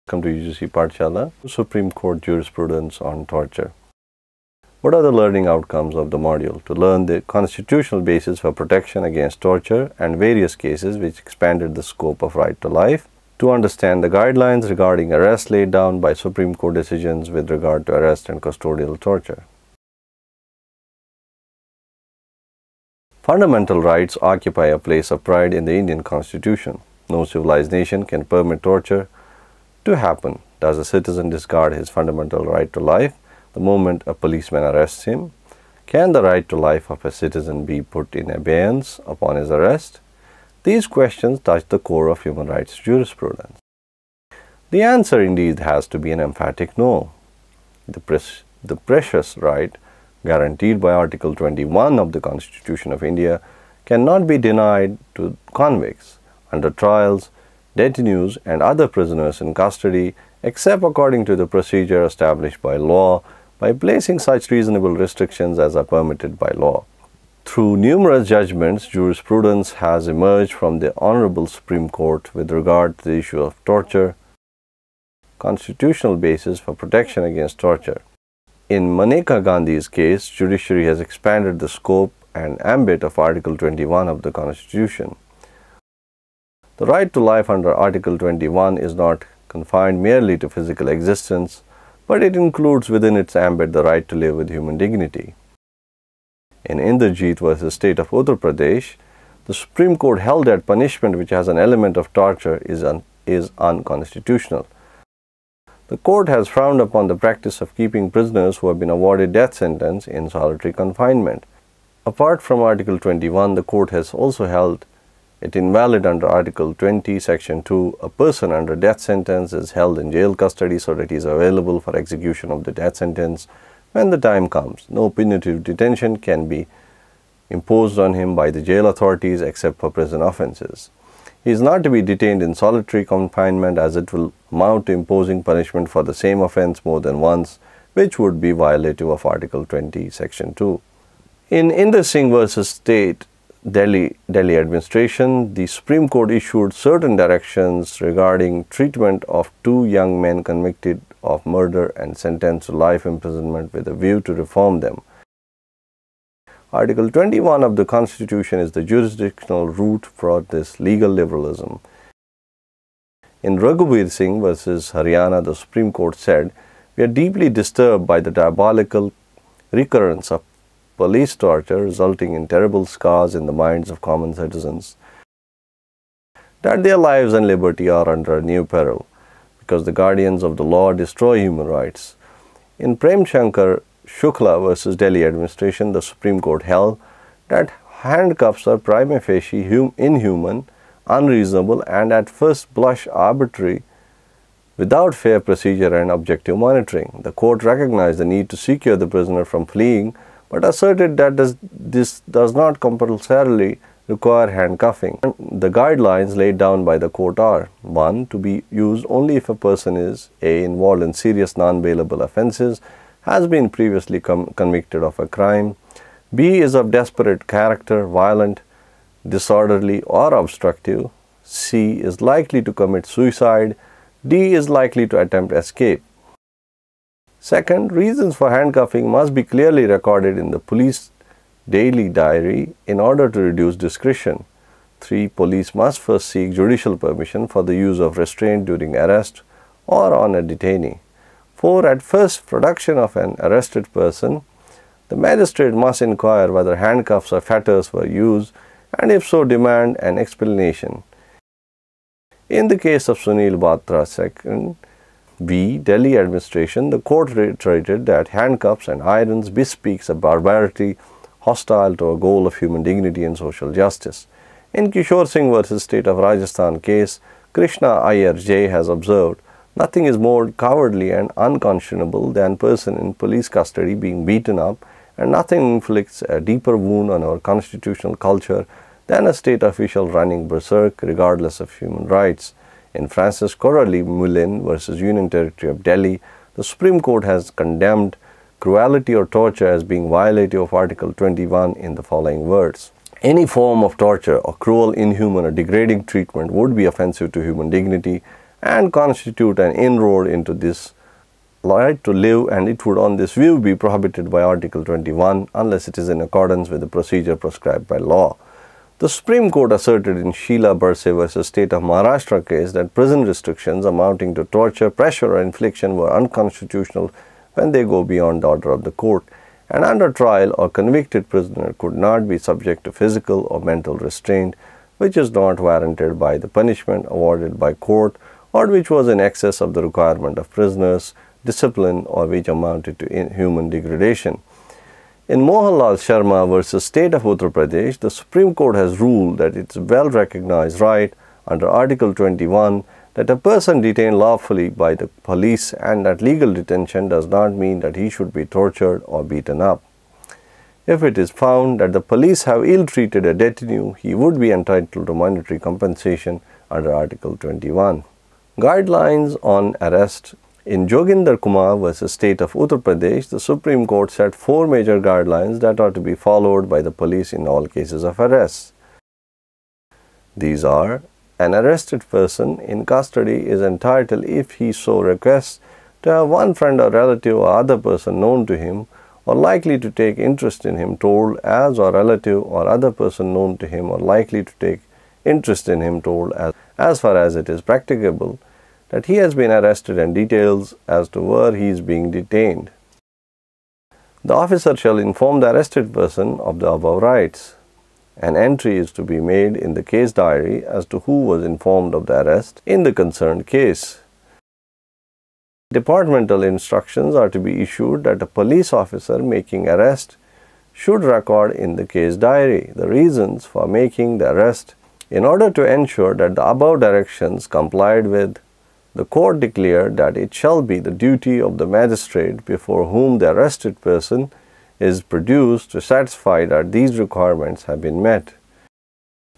Welcome to UGC Pathshala, Supreme Court Jurisprudence on Torture. What are the learning outcomes of the module? To learn the constitutional basis for protection against torture and various cases which expanded the scope of right to life. To understand the guidelines regarding arrest laid down by Supreme Court decisions with regard to arrest and custodial torture. Fundamental rights occupy a place of pride in the Indian Constitution. No civilized nation can permit torture to happen. Does a citizen discard his fundamental right to life the moment a policeman arrests him? Can the right to life of a citizen be put in abeyance upon his arrest? These questions touch the core of human rights jurisprudence. The answer indeed has to be an emphatic no. The precious right guaranteed by Article 21 of the Constitution of India cannot be denied to convicts under trials, detainees and other prisoners in custody except according to the procedure established by law by placing such reasonable restrictions as are permitted by law. Through numerous judgments, jurisprudence has emerged from the Honorable Supreme Court with regard to the issue of torture, constitutional basis for protection against torture. In Maneka Gandhi's case, judiciary has expanded the scope and ambit of Article 21 of the Constitution. The right to life under Article 21 is not confined merely to physical existence, but it includes within its ambit the right to live with human dignity. In Indrajit versus State of Uttar Pradesh, the Supreme Court held that punishment which has an element of torture is unconstitutional. The court has frowned upon the practice of keeping prisoners who have been awarded death sentence in solitary confinement. Apart from Article 21, the court has also held it invalid under Article 20, Section 2. A person under death sentence is held in jail custody so that he is available for execution of the death sentence when the time comes. No punitive detention can be imposed on him by the jail authorities except for prison offences. He is not to be detained in solitary confinement as it will amount to imposing punishment for the same offence more than once, which would be violative of Article 20, Section 2. In Inder Singh versus State Delhi administration, the Supreme Court issued certain directions regarding treatment of two young men convicted of murder and sentenced to life imprisonment with a view to reform them. Article 21 of the Constitution is the jurisdictional root for this legal liberalism. In Raghuveer Singh versus Haryana, the Supreme Court said, "We are deeply disturbed by the diabolical recurrence of police torture resulting in terrible scars in the minds of common citizens, that their lives and liberty are under new peril because the guardians of the law destroy human rights." In Prem Shankar Shukla versus Delhi administration, the Supreme Court held that handcuffs are prima facie inhuman, unreasonable and at first blush arbitrary without fair procedure and objective monitoring. The court recognized the need to secure the prisoner from fleeing but asserted that this does not compulsorily require handcuffing. The guidelines laid down by the court are: 1. To be used only if a person is a. involved in serious non-bailable offences, has been previously convicted of a crime, b. is of desperate character, violent, disorderly or obstructive, c. is likely to commit suicide, d. is likely to attempt escape. Second, reasons for handcuffing must be clearly recorded in the police daily diary in order to reduce discretion. 3. Police must first seek judicial permission for the use of restraint during arrest or on a detainee. 4. At first production of an arrested person, the magistrate must inquire whether handcuffs or fetters were used and if so demand an explanation. In the case of Sunil Batra II, B. Delhi administration, the court reiterated that handcuffs and irons bespeaks a barbarity hostile to a goal of human dignity and social justice. In Kishore Singh versus State of Rajasthan case, Krishna Iyer J. has observed, "Nothing is more cowardly and unconscionable than person in police custody being beaten up, and nothing inflicts a deeper wound on our constitutional culture than a state official running berserk regardless of human rights." In Francis Coralie Mullin versus Union Territory of Delhi, the Supreme Court has condemned cruelty or torture as being violative of Article 21 in the following words: "Any form of torture or cruel, inhuman or degrading treatment would be offensive to human dignity and constitute an inroad into this right to live, and it would on this view be prohibited by Article 21 unless it is in accordance with the procedure prescribed by law. The Supreme Court asserted in Sheila Barse v. State of Maharashtra case that prison restrictions amounting to torture, pressure or infliction were unconstitutional when they go beyond the order of the court, and under trial or convicted prisoner could not be subject to physical or mental restraint which is not warranted by the punishment awarded by court or which was in excess of the requirement of prisoners' discipline or which amounted to inhuman degradation. In Mohanlal Sharma v. State of Uttar Pradesh, the Supreme Court has ruled that it is a well-recognized right under Article 21 that a person detained lawfully by the police and that legal detention does not mean that he should be tortured or beaten up. If it is found that the police have ill-treated a detainee, he would be entitled to monetary compensation under Article 21. Guidelines on arrest. In Joginder Kumar v. State of Uttar Pradesh, the Supreme Court set 4 major guidelines that are to be followed by the police in all cases of arrest. These are: an arrested person in custody is entitled, if he so requests, to have one friend or relative or other person known to him or likely to take interest in him told as or relative or other person known to him or likely to take interest in him told as far as it is practicable, that he has been arrested and details as to where he is being detained. The officer shall inform the arrested person of the above rights. An entry is to be made in the case diary as to who was informed of the arrest in the concerned case. Departmental instructions are to be issued that a police officer making arrest should record in the case diary the reasons for making the arrest. In order to ensure that the above directions complied with, the court declared that it shall be the duty of the magistrate before whom the arrested person is produced to satisfy that these requirements have been met.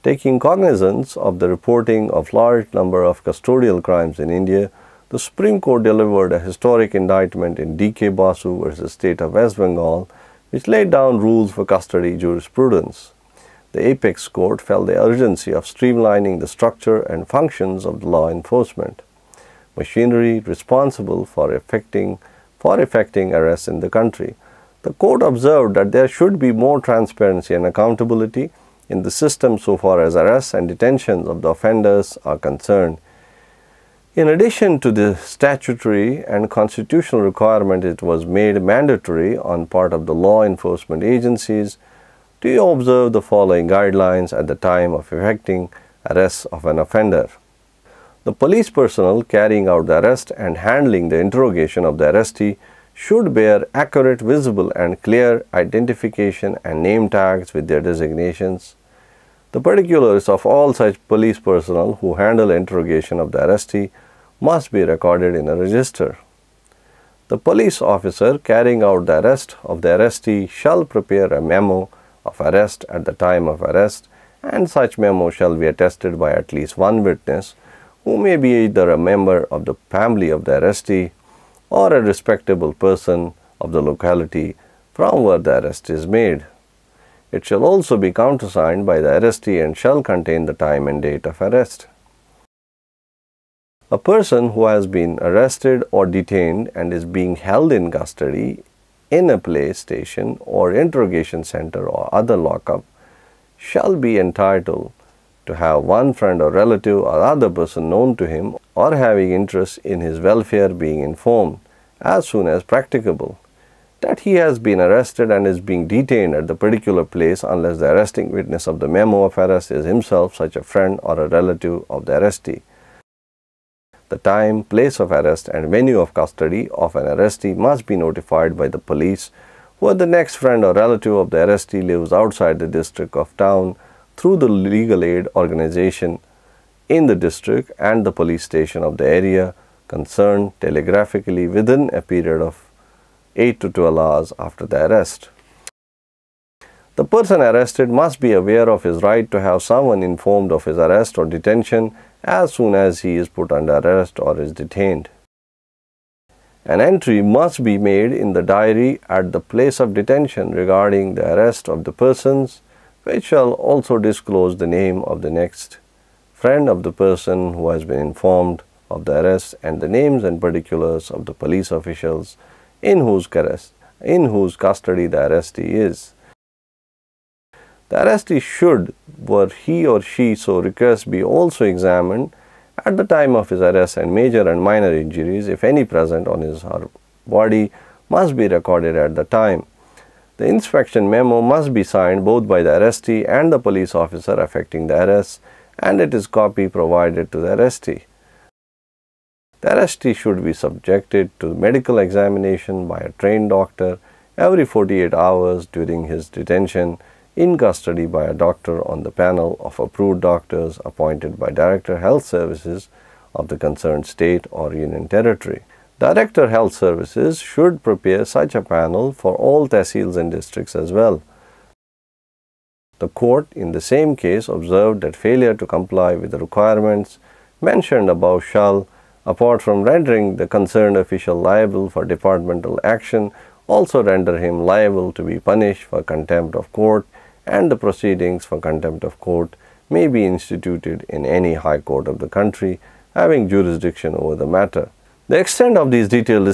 Taking cognizance of the reporting of large number of custodial crimes in India, the Supreme Court delivered a historic indictment in D.K. Basu v. State of West Bengal, which laid down rules for custody jurisprudence. The apex court felt the urgency of streamlining the structure and functions of the law enforcement machinery responsible for effecting arrests in the country. The court observed that there should be more transparency and accountability in the system so far as arrests and detentions of the offenders are concerned. In addition to the statutory and constitutional requirement, it was made mandatory on part of the law enforcement agencies to observe the following guidelines at the time of effecting arrests of an offender. The police personnel carrying out the arrest and handling the interrogation of the arrestee should bear accurate, visible and clear identification and name tags with their designations. The particulars of all such police personnel who handle interrogation of the arrestee must be recorded in a register. The police officer carrying out the arrest of the arrestee shall prepare a memo of arrest at the time of arrest, and such memo shall be attested by at least one witness who may be either a member of the family of the arrestee or a respectable person of the locality from where the arrest is made. It shall also be countersigned by the arrestee and shall contain the time and date of arrest. A person who has been arrested or detained and is being held in custody in a police station or interrogation center or other lockup shall be entitled to have one friend or relative or other person known to him or having interest in his welfare being informed as soon as practicable that he has been arrested and is being detained at the particular place unless the arresting witness of the memo of arrest is himself such a friend or a relative of the arrestee. The time, place of arrest and venue of custody of an arrestee must be notified by the police where the next friend or relative of the arrestee lives outside the district of town through the legal aid organization in the district and the police station of the area concerned telegraphically within a period of 8 to 12 hours after the arrest. The person arrested must be aware of his right to have someone informed of his arrest or detention as soon as he is put under arrest or is detained. An entry must be made in the diary at the place of detention regarding the arrest of the persons, which shall also disclose the name of the next friend of the person who has been informed of the arrest and the names and particulars of the police officials in whose custody the arrestee is. The arrestee should, were he or she so request, be also examined at the time of his arrest, and major and minor injuries, if any present on his or her body, must be recorded at the time. The inspection memo must be signed both by the arrestee and the police officer affecting the arrest, and it is copy provided to the arrestee. The arrestee should be subjected to medical examination by a trained doctor every 48 hours during his detention in custody by a doctor on the panel of approved doctors appointed by Director Health Services of the concerned state or union territory. Director Health Services should prepare such a panel for all tehsils and districts as well. The court in the same case observed that failure to comply with the requirements mentioned above shall, apart from rendering the concerned official liable for departmental action, also render him liable to be punished for contempt of court, and the proceedings for contempt of court may be instituted in any high court of the country having jurisdiction over the matter. The extent of these detailed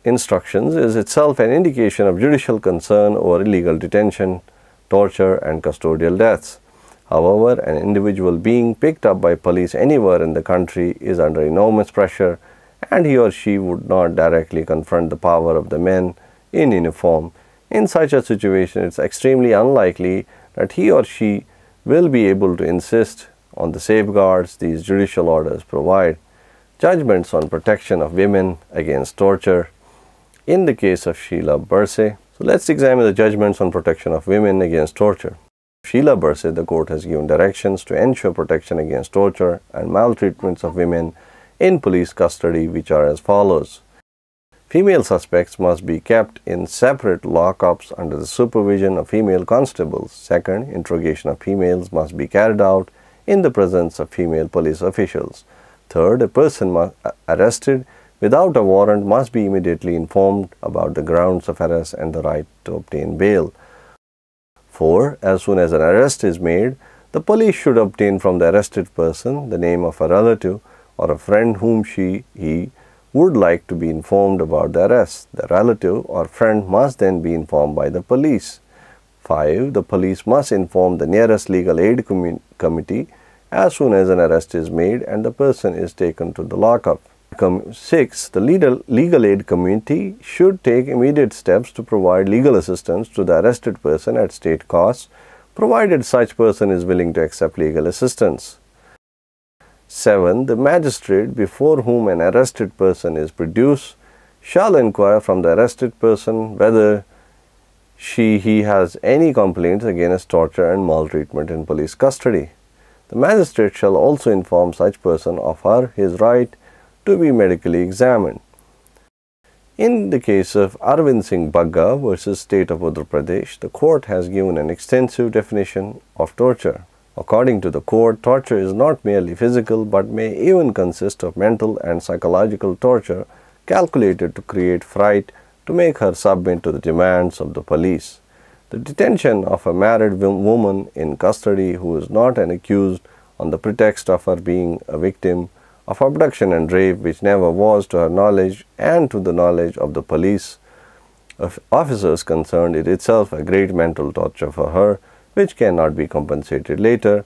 instructions is itself an indication of judicial concern over illegal detention, torture, and custodial deaths. However, an individual being picked up by police anywhere in the country is under enormous pressure, and he or she would not directly confront the power of the men in uniform. In such a situation, it is extremely unlikely that he or she will be able to insist on the safeguards these judicial orders provide. Judgments on protection of women against torture. In the case of Sheila Bursey, so let's examine the judgments on protection of women against torture. Sheila Bursey, the court has given directions to ensure protection against torture and maltreatments of women in police custody, which are as follows. Female suspects must be kept in separate lockups under the supervision of female constables. Second, interrogation of females must be carried out in the presence of female police officials. Third, a person arrested without a warrant must be immediately informed about the grounds of arrest and the right to obtain bail. 4. As soon as an arrest is made, the police should obtain from the arrested person the name of a relative or a friend whom he would like to be informed about the arrest. The relative or friend must then be informed by the police. 5. The police must inform the nearest legal aid committee as soon as an arrest is made and the person is taken to the lockup. 6. The legal aid committee should take immediate steps to provide legal assistance to the arrested person at state costs, provided such person is willing to accept legal assistance. 7. The magistrate before whom an arrested person is produced shall inquire from the arrested person whether he has any complaints against torture and maltreatment in police custody. The magistrate shall also inform such person of his right to be medically examined. In the case of Arvind Singh Bagga versus State of Uttar Pradesh, the court has given an extensive definition of torture. According to the court, torture is not merely physical but may even consist of mental and psychological torture calculated to create fright to make her submit to the demands of the police. The detention of a married woman in custody who is not an accused on the pretext of her being a victim of abduction and rape which never was to her knowledge and to the knowledge of the police officers concerned is itself a great mental torture for her, which cannot be compensated later.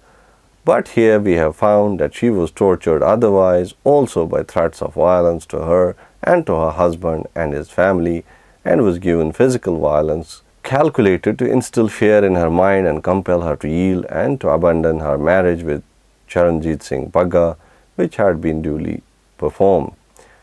But here we have found that she was tortured otherwise also by threats of violence to her and to her husband and his family, and was given physical violence calculated to instill fear in her mind and compel her to yield and to abandon her marriage with Charanjit Singh Bagga, which had been duly performed.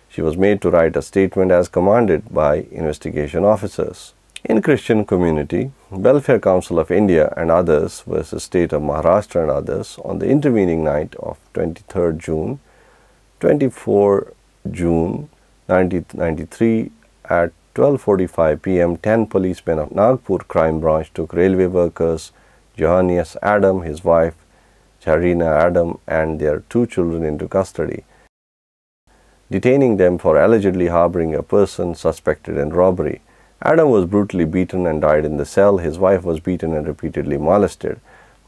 She was made to write a statement as commanded by investigation officers. In Christian community, Welfare Council of India and others versus State of Maharashtra and others, on the intervening night of 23rd June, 24 June 1993 at 12:45 p.m., 10 policemen of Nagpur Crime Branch took railway workers Johannes Adam, his wife Charina Adam, and their 2 children into custody, detaining them for allegedly harboring a person suspected in robbery. Adam was brutally beaten and died in the cell. His wife was beaten and repeatedly molested.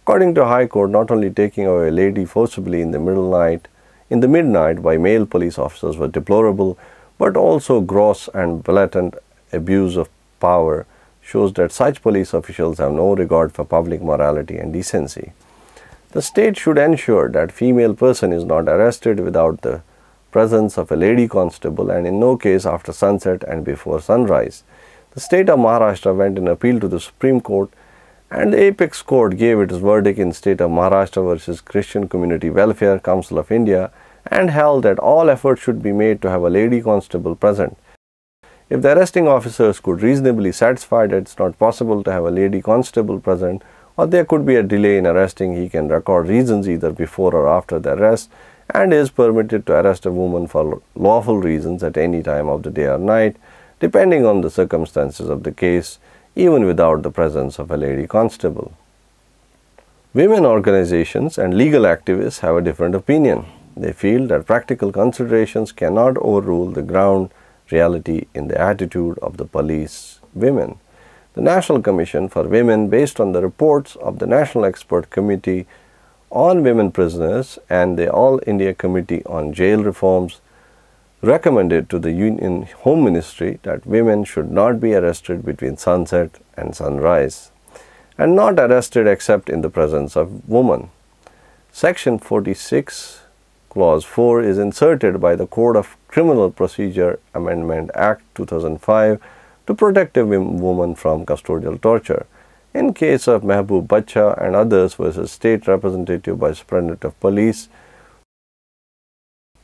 According to High Court, not only taking away a lady forcibly in the middle night in the midnight by male police officers were deplorable, but also gross and blatant abuse of power shows that such police officials have no regard for public morality and decency. The state should ensure that female person is not arrested without the presence of a lady constable, and in no case after sunset and before sunrise. The state of Maharashtra went in appeal to the Supreme Court, and the apex court gave its verdict in State of Maharashtra versus Christian Community Welfare Council of India and held that all efforts should be made to have a lady constable present. If the arresting officers could reasonably satisfy that it's not possible to have a lady constable present, or there could be a delay in arresting, he can record reasons either before or after the arrest, and is permitted to arrest a woman for lawful reasons at any time of the day or night, depending on the circumstances of the case, even without the presence of a lady constable. Women organizations and legal activists have a different opinion. They feel that practical considerations cannot overrule the ground reality in the attitude of the police women. The National Commission for Women, based on the reports of the National Expert Committee on Women Prisoners and the All India Committee on Jail Reforms, recommended to the Union Home Ministry that women should not be arrested between sunset and sunrise, and not arrested except in the presence of women. Section 46, Clause 4 is inserted by the Code of Criminal Procedure Amendment Act 2005 to protect a woman from custodial torture. In case of Mehboob Bacha and others versus State Representative by Superintendent of Police,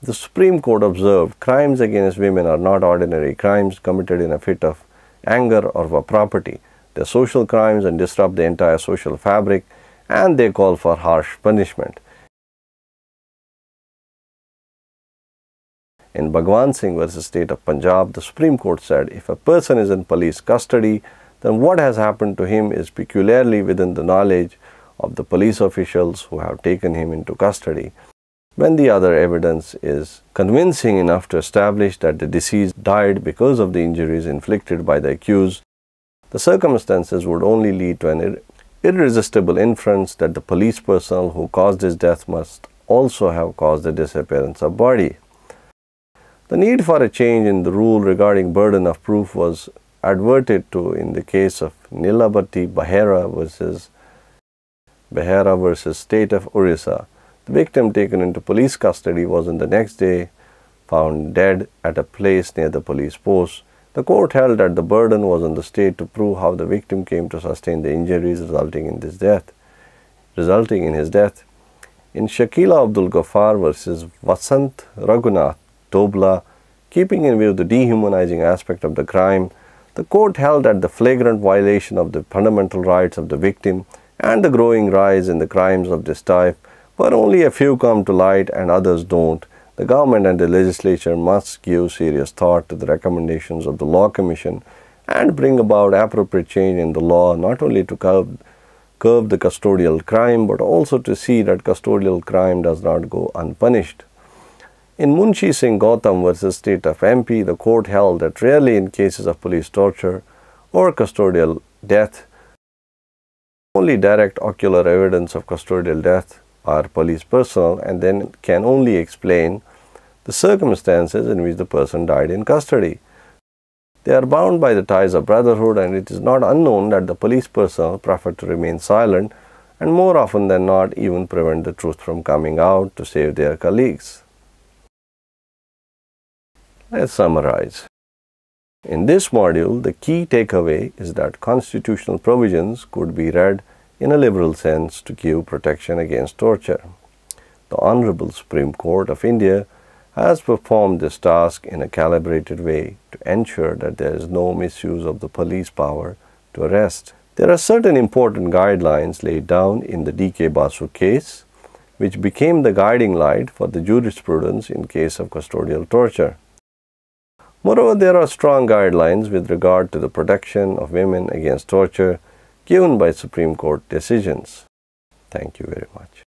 the Supreme Court observed crimes against women are not ordinary crimes committed in a fit of anger or for property. They are social crimes and disrupt the entire social fabric, and they call for harsh punishment. In Bhagwan Singh versus State of Punjab, the Supreme Court said if a person is in police custody, then what has happened to him is peculiarly within the knowledge of the police officials who have taken him into custody. When the other evidence is convincing enough to establish that the deceased died because of the injuries inflicted by the accused, the circumstances would only lead to an irresistible inference that the police personnel who caused his death must also have caused the disappearance of body. The need for a change in the rule regarding burden of proof was adverted to in the case of Nilabati Behera versus State of Orissa. The victim taken into police custody was in the next day found dead at a place near the police post. The court held that the burden was on the state to prove how the victim came to sustain the injuries resulting in his death. In Shakila Abdul Ghaffar versus Vasant Raghunath Tobla, keeping in view the dehumanizing aspect of the crime, the court held that the flagrant violation of the fundamental rights of the victim and the growing rise in the crimes of this type, where only a few come to light and others don't, the government and the legislature must give serious thought to the recommendations of the Law Commission and bring about appropriate change in the law, not only to curb the custodial crime, but also to see that custodial crime does not go unpunished. In Munshi Singh Gautam versus State of MP, the court held that rarely in cases of police torture or custodial death, only direct ocular evidence of custodial death are police personnel, and then can only explain the circumstances in which the person died in custody. They are bound by the ties of brotherhood, and it is not unknown that the police personnel prefer to remain silent and more often than not even prevent the truth from coming out to save their colleagues. Let's summarize. In this module, the key takeaway is that constitutional provisions could be read in a liberal sense to give protection against torture. The Honorable Supreme Court of India has performed this task in a calibrated way to ensure that there is no misuse of the police power to arrest. There are certain important guidelines laid down in the D.K. Basu case, which became the guiding light for the jurisprudence in case of custodial torture. Moreover, there are strong guidelines with regard to the protection of women against torture given by Supreme Court decisions. Thank you very much.